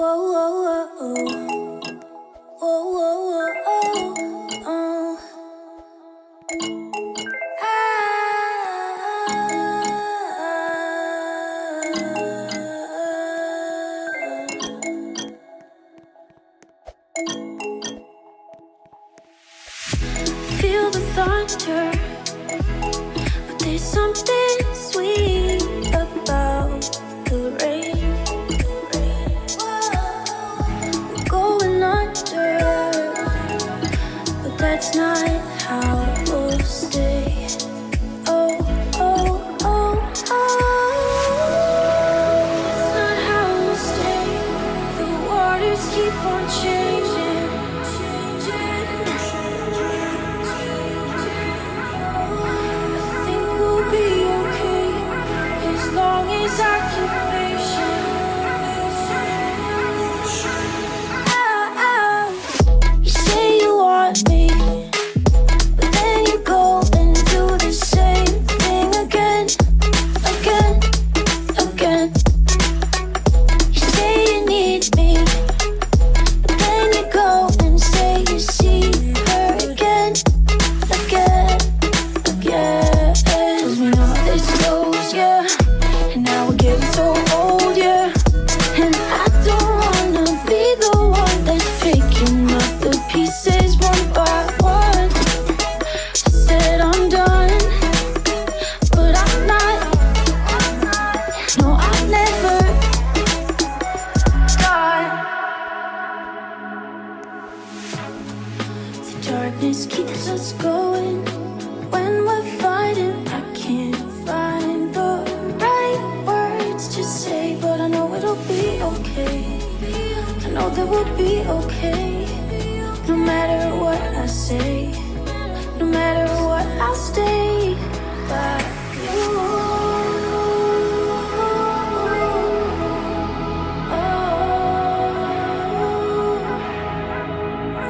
Feel the thunder, but there's something sweet about the rain. We're going under, but that's not how we'll stay. Oh, oh, oh, oh. That's not how we'll stay. The waters keep on changing. Darkness keeps us going. When we're fighting, I can't find the right words to say, but I know it'll be okay. I know that we'll be okay. No matter what I say, no matter what, I'll stay by you.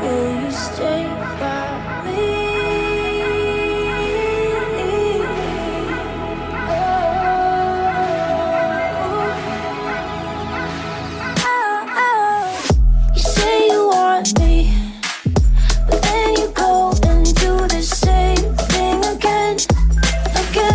Will you stay by me? You say you want me, but then you go and do the same thing again, again.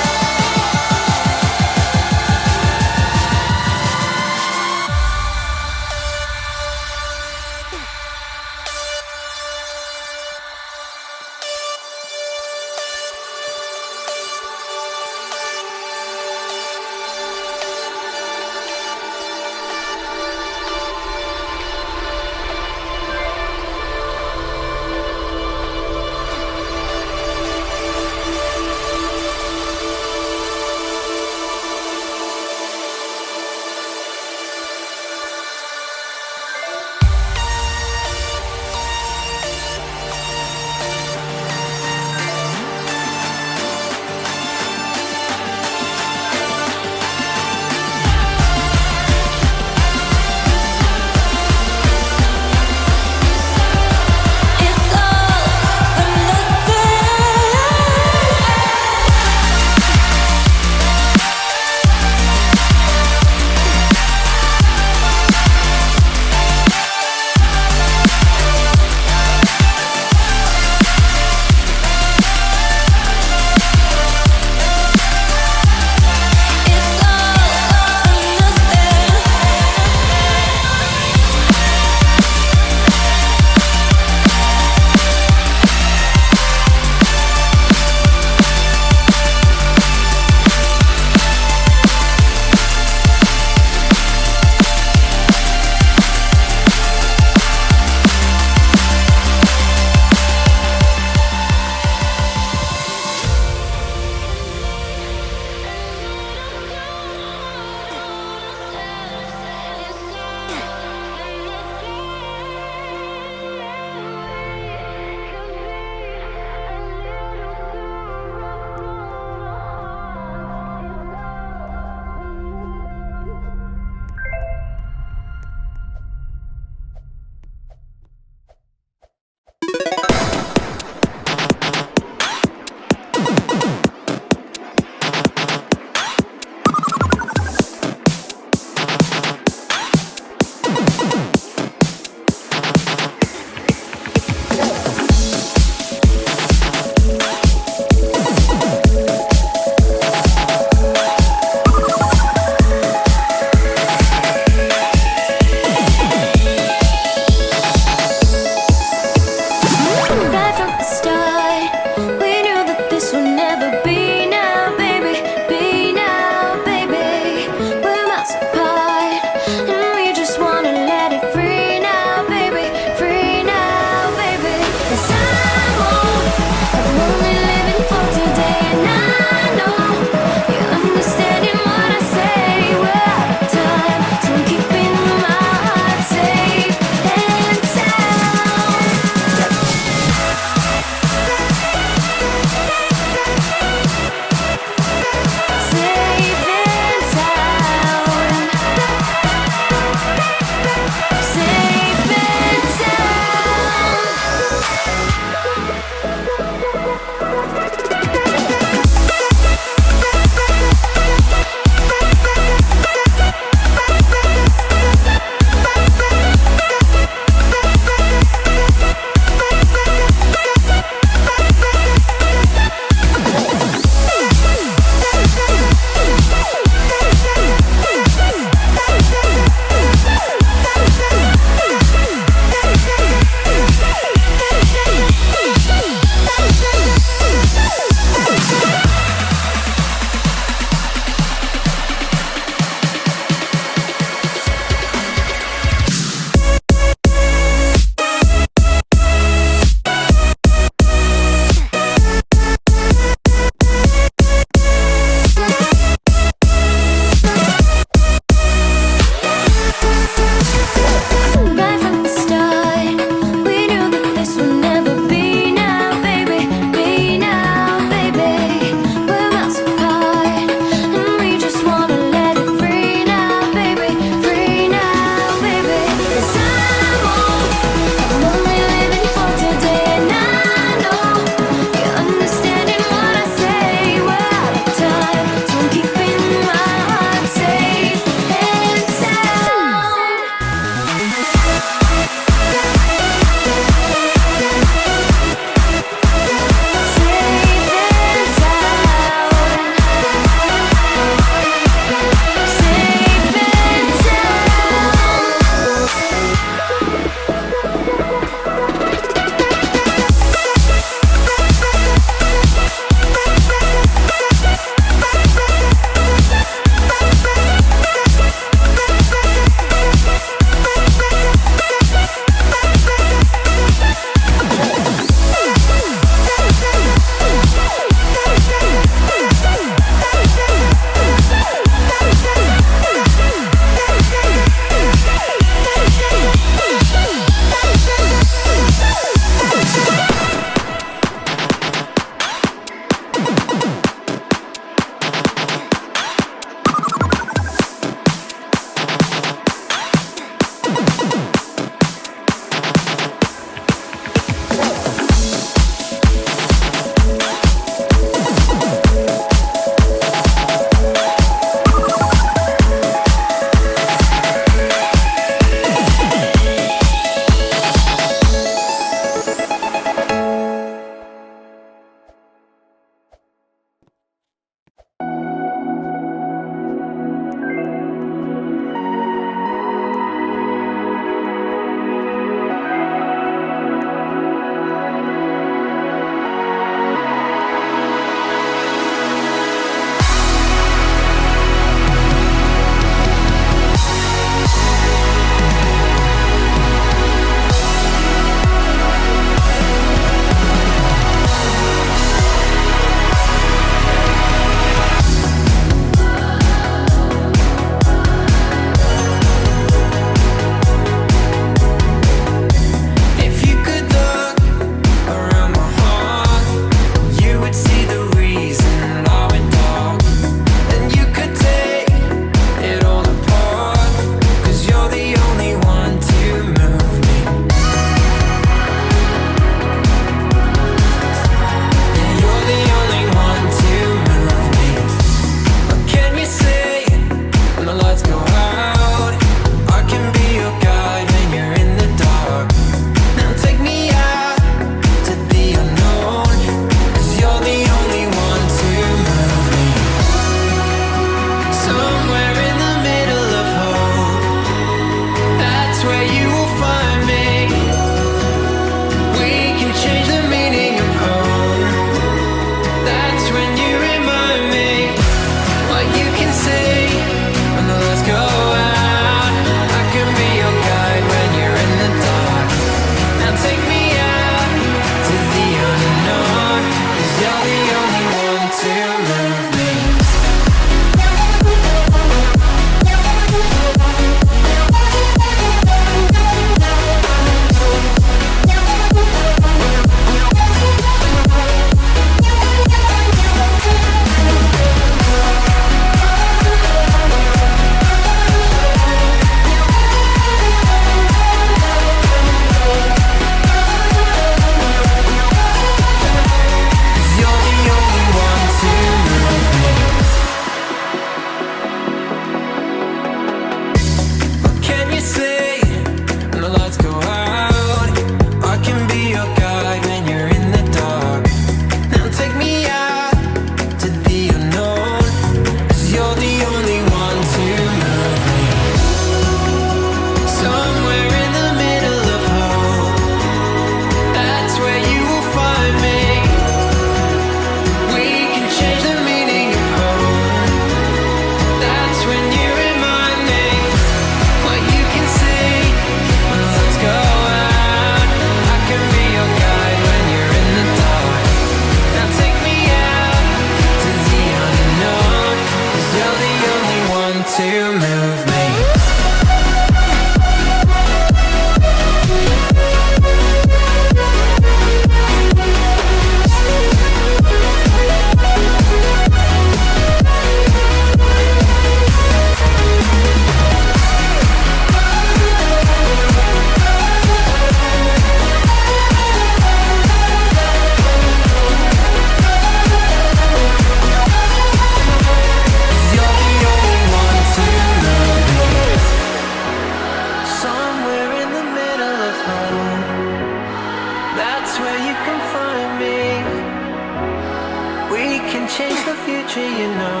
can change the future, you know.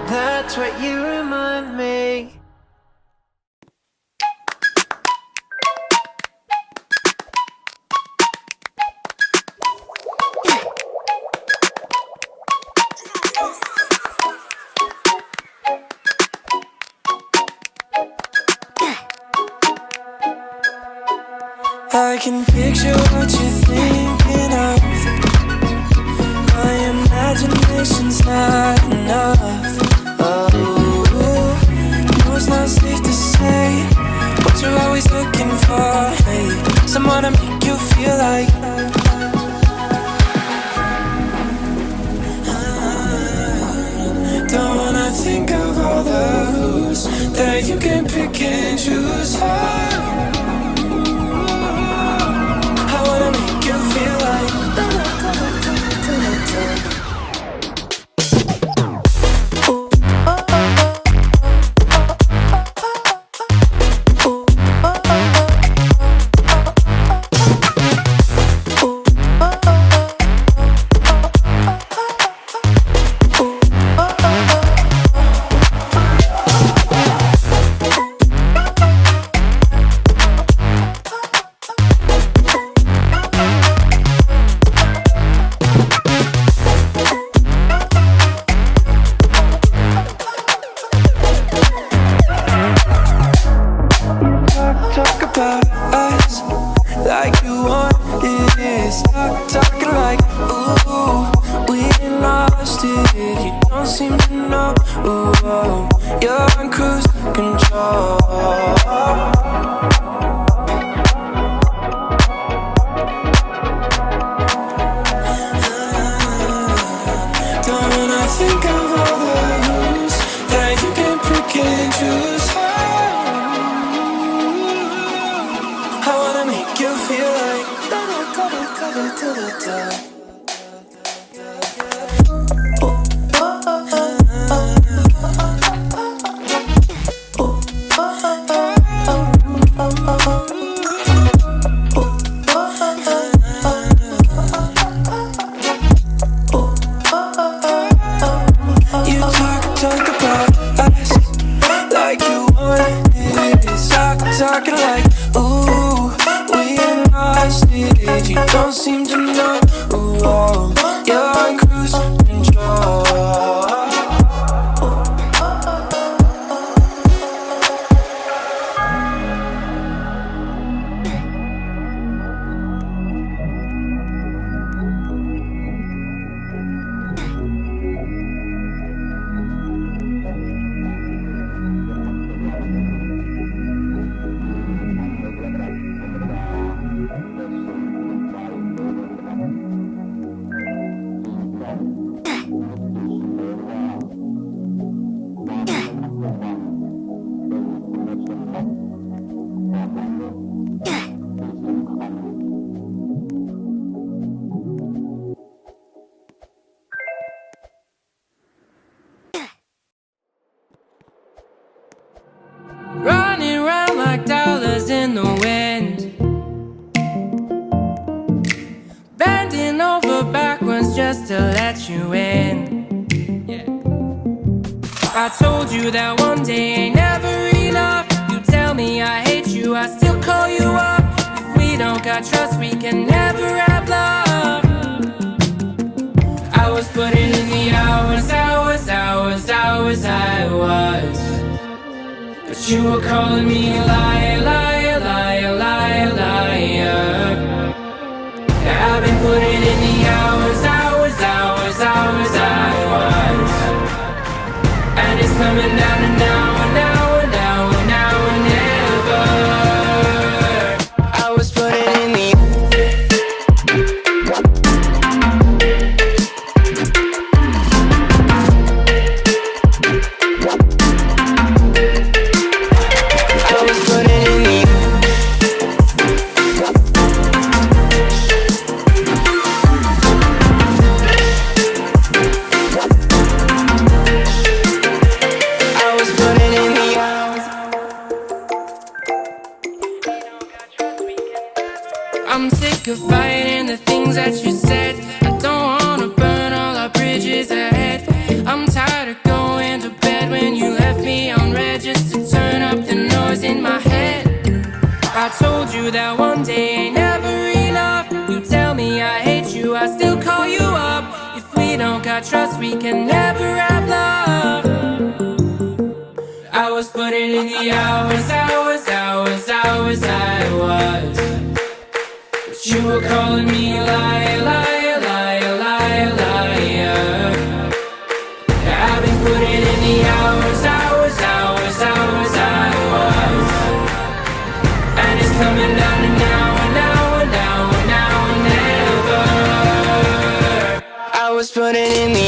That's what you remind me. I can picture what you're thinking of. My imagination's not enough. Oh, no, it's not safe to say what you're always looking for. Hey, someone to make you feel like. Don't wanna think of all the who's that you can pick and choose for. I wanna make you feel like. Talk about us like you want it. Stop talking like, ooh, we ain't lost it. You don't seem to know, ooh, you're in cruise control. Don't wanna think of all the rules that you can pick and choose for. I wanna make you feel like you talk about us like you want it. Talking like, ooh, we ain't lost it. You don't seem to know, ooh, you're in cruise control. Running round like dollars in the wind, bending over backwards just to let you in. I told you that one day ain't never enough. You tell me I hate you, I still call you up. If we don't got trust, we can never have love. I was putting in the hours, I was. But you were calling me a liar, liar, liar, liar, liar. Yeah, I've been putting in the hours, I was. And it's coming down to now and now and now and now and never. I was putting in the I you that one day ain't never enough. You tell me I hate you, I still call you up. If we don't got trust, we can never have love. I was putting in the hours, I was. But you were calling me a liar, liar, liar, liar, liar. I've been putting in the hours, I was. And it's coming down to now and now and now and now and never. I was putting in the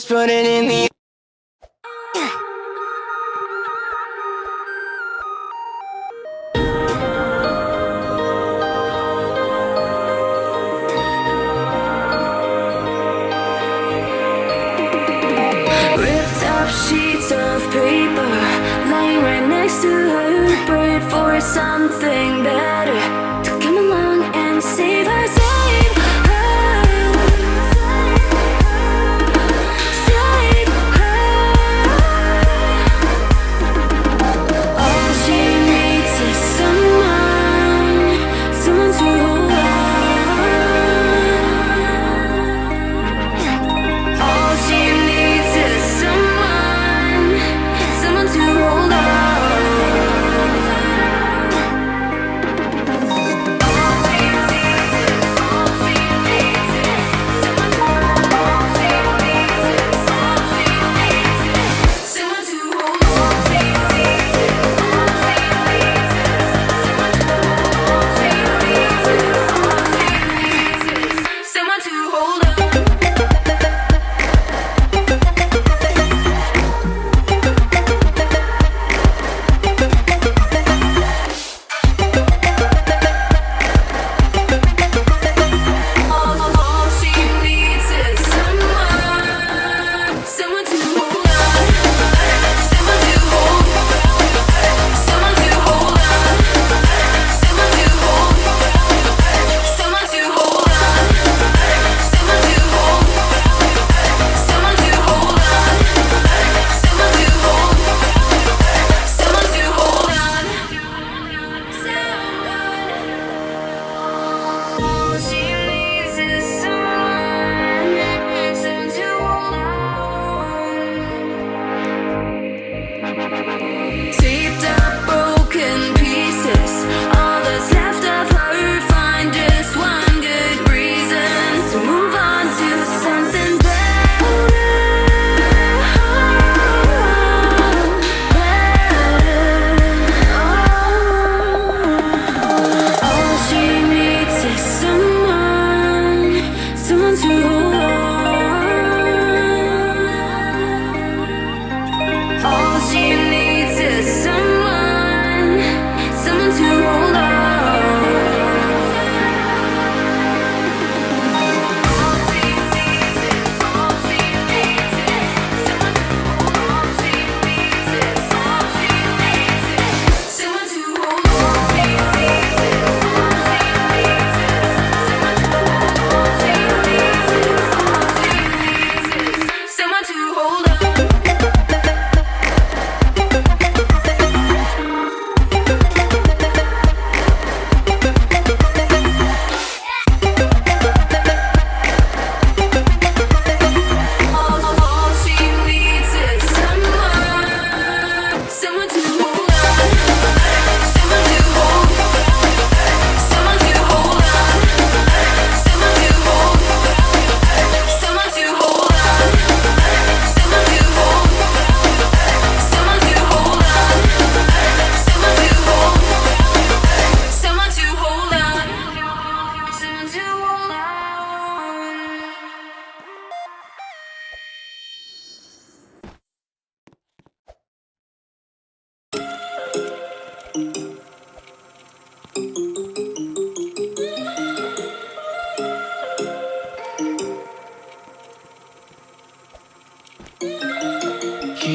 putting in the Ripped up sheets of paper lying right next to her. Prayed for something better to come along and save her, save her, save her. All she needs is someone, someone to hold on. All she needs is someone, someone to hold on.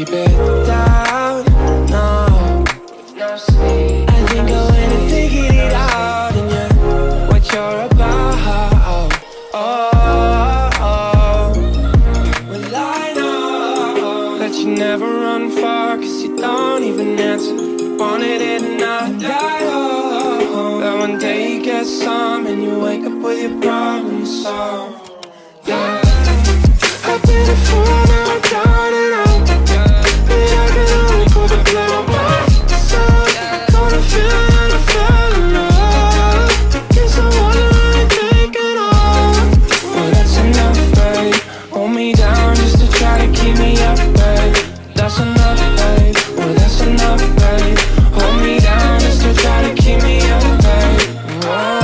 keep it down. No, no sleep. I think I'll win and figure it out, and you're what you're about. Well, I know that you never run far, 'cause you don't even answer. Wanted it and not die. That one day you get some and you wake up with your problems solved. Yeah, I've been a fool, now I'm down and out. But I can only go to play my myself. Caught a feeling and I fell in love. Guess I wanna really take it all. Well, that's enough, babe. Hold me down just to try to keep me up, babe. That's enough, babe. Well, that's enough, babe. Hold me down just to try to keep me up, babe. Whoa.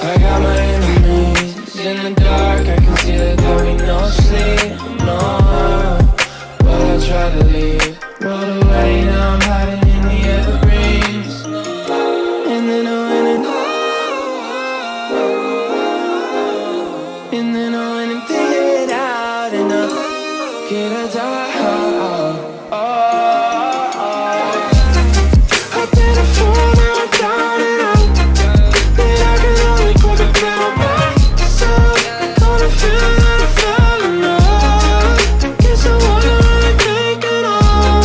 I got my enemies in the dark. I can see that there'll be no sleep, no. Well, I try to leave, rolled away, now I'm hiding in the evergreens. And then I went and figured it out, and I get a die. I've been a fool, now I'm down and out. But I can only go to play my myself. Caught a feeling and I fell in love. Guess I wanna really take it all.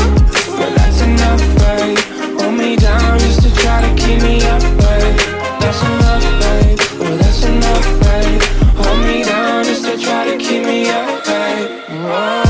But that's enough, babe. Hold me down just to try to keep me up, babe. That's enough, babe. Well, that's enough, babe. Hold me down just to try to keep me up, babe. Whoa.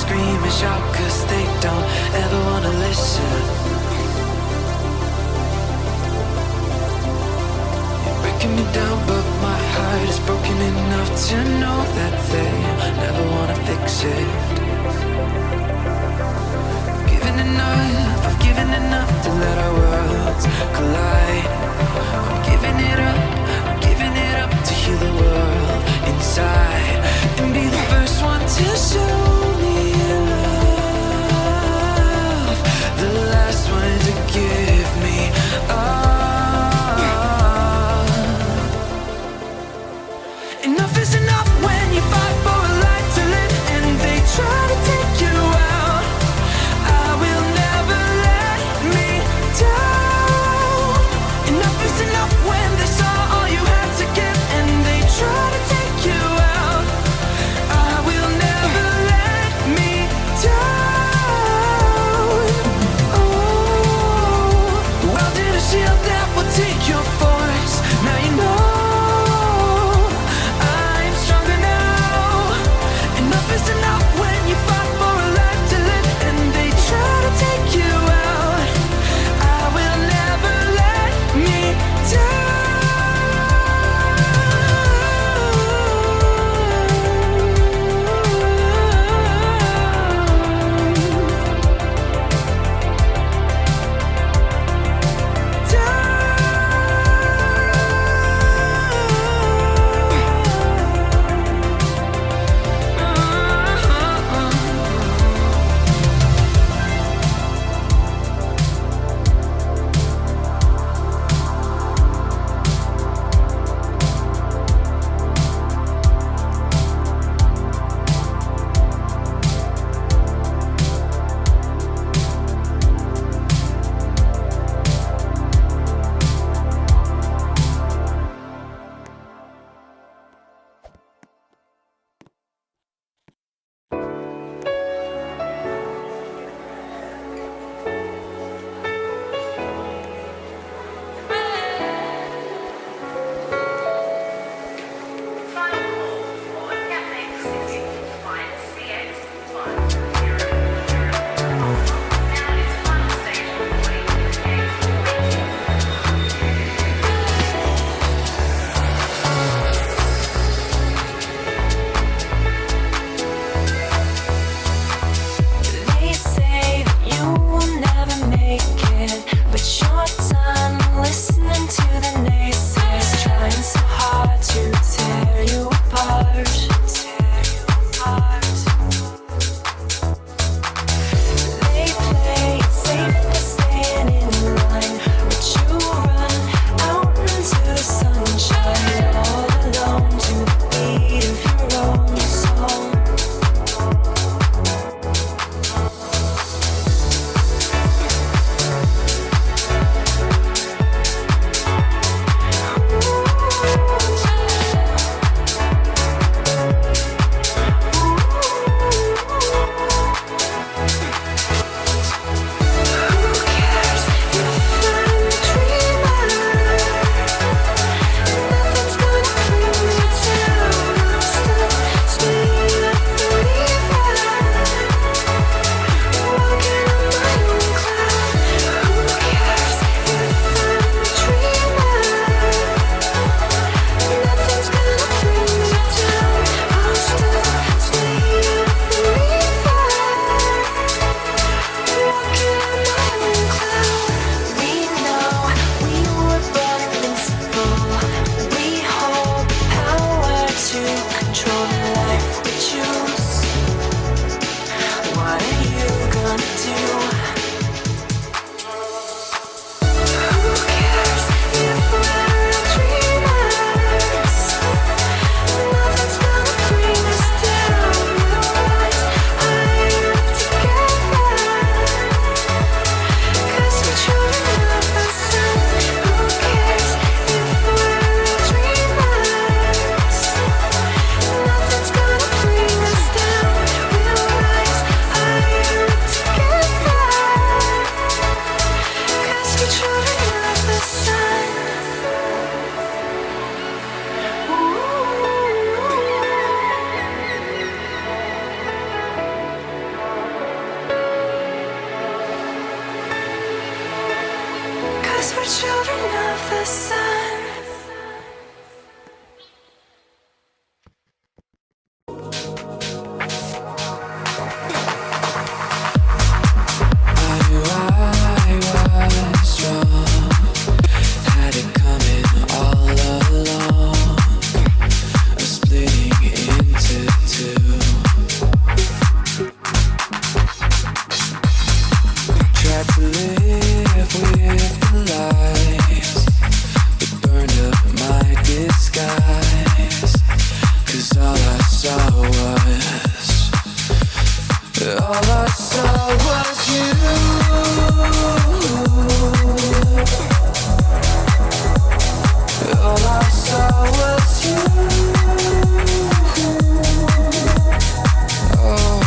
scream and shout, cause they don't ever wanna listen. You're breaking me down, but my heart is broken enough to know that they never wanna fix it. I've given enough to let our worlds collide. I'm giving it up to heal the world inside and be the first one to show me love, the last one to give me up. Enough is enough when you fight for a life to live and they try to take you out. I will never let me down. Enough is enough when they saw all you had to give and they try to take you out. the sun. I knew I was wrong, had it coming all along, a splitting into two. Tried to live with the lies that burned up my disguise, 'cause all I saw was you. All I saw was you. Oh,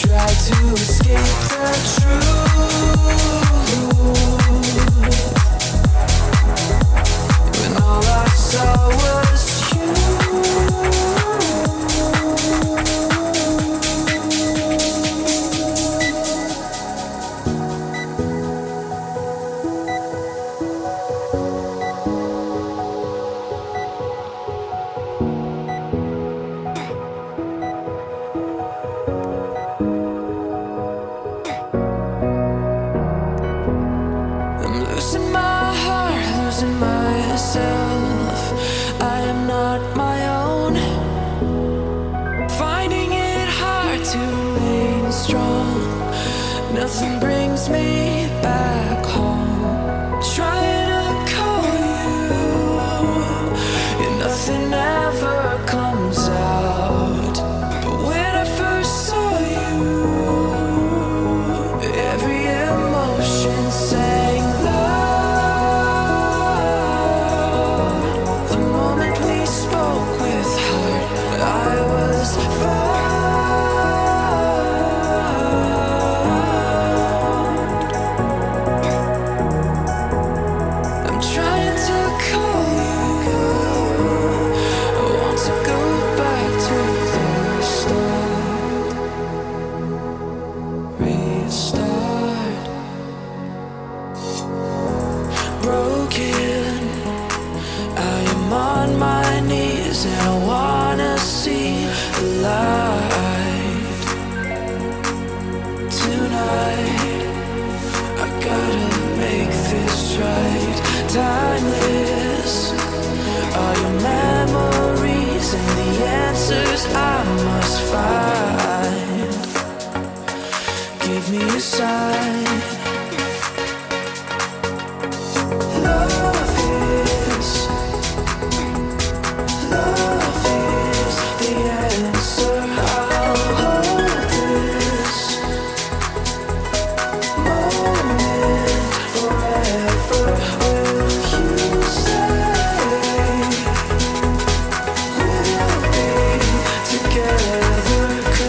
tried to escape the truth, when all I saw was you. I'm losing my heart, losing myself. I am not my own. Finding it hard to remain strong. Nothing brings me back home. Trying to call you, and nothing ever comes out. But when I first saw you, every emotion sang loud. The moment we spoke with heart, I was found. I'm trying to call you. I want to go back to the start. Restart. Broken, I am on my knees and I wanna see the light. Tonight, I gotta make this right. Timeless are your memories and the answers I must find. Give me a sign. Love is the answer. I'll hold this moment forever. Will you stay? We'll be together.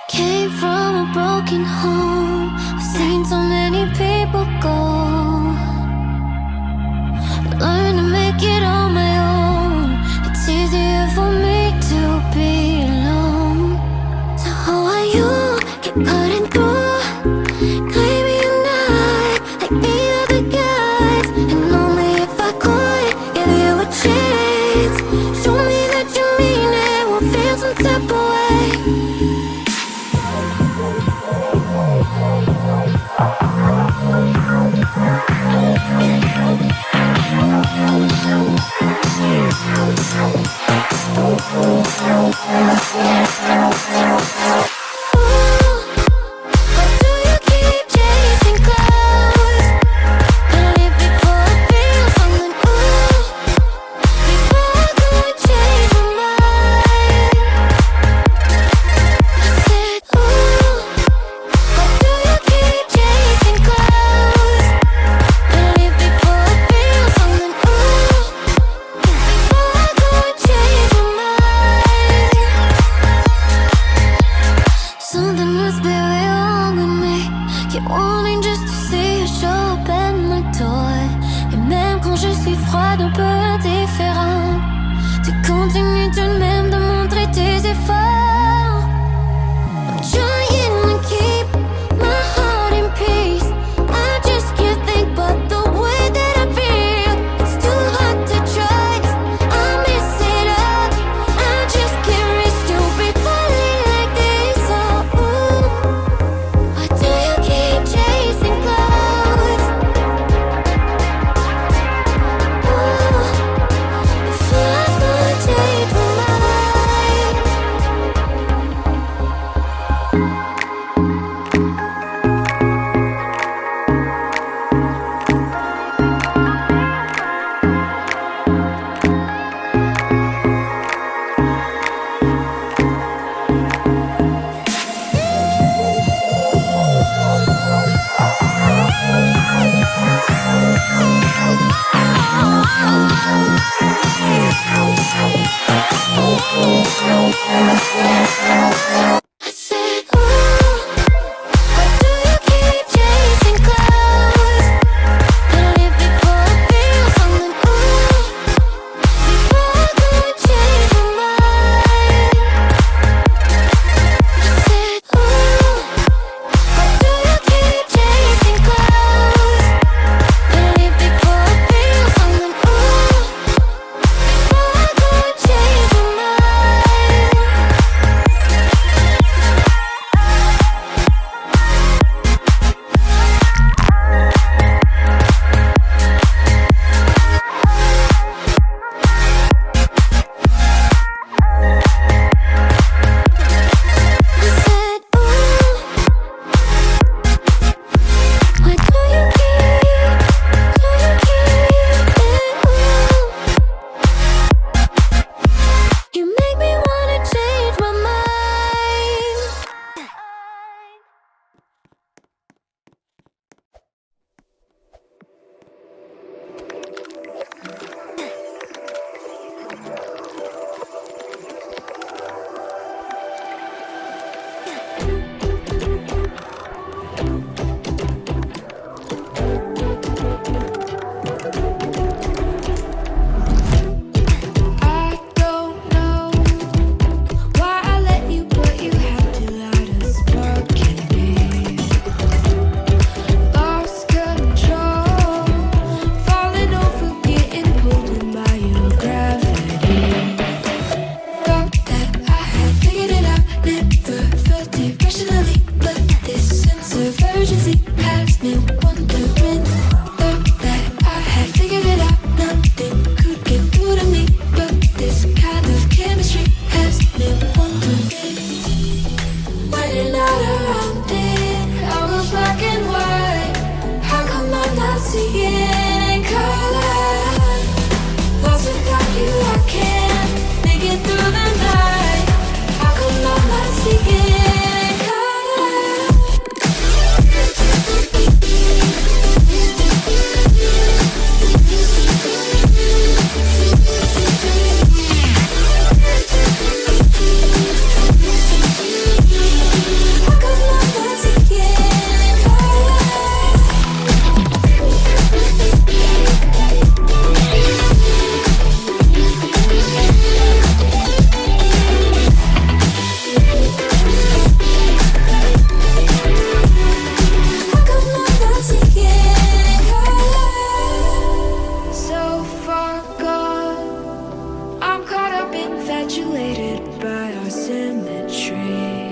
Came from a broken home. I've seen so many people go. Learn to make it on my own. It's easier for me to be alone. So how are you? Keep cutting through, claiming you're not like the other guys. And only if I could give you a chance, show me that you mean it, we'll feel some type of way. Why do you keep chasing clouds? Better leave before I feel something. Before I go and change my mind. I said, why do you keep chasing clouds? Better leave before I feel something. Before I go and change my mind. infatuated by our symmetry.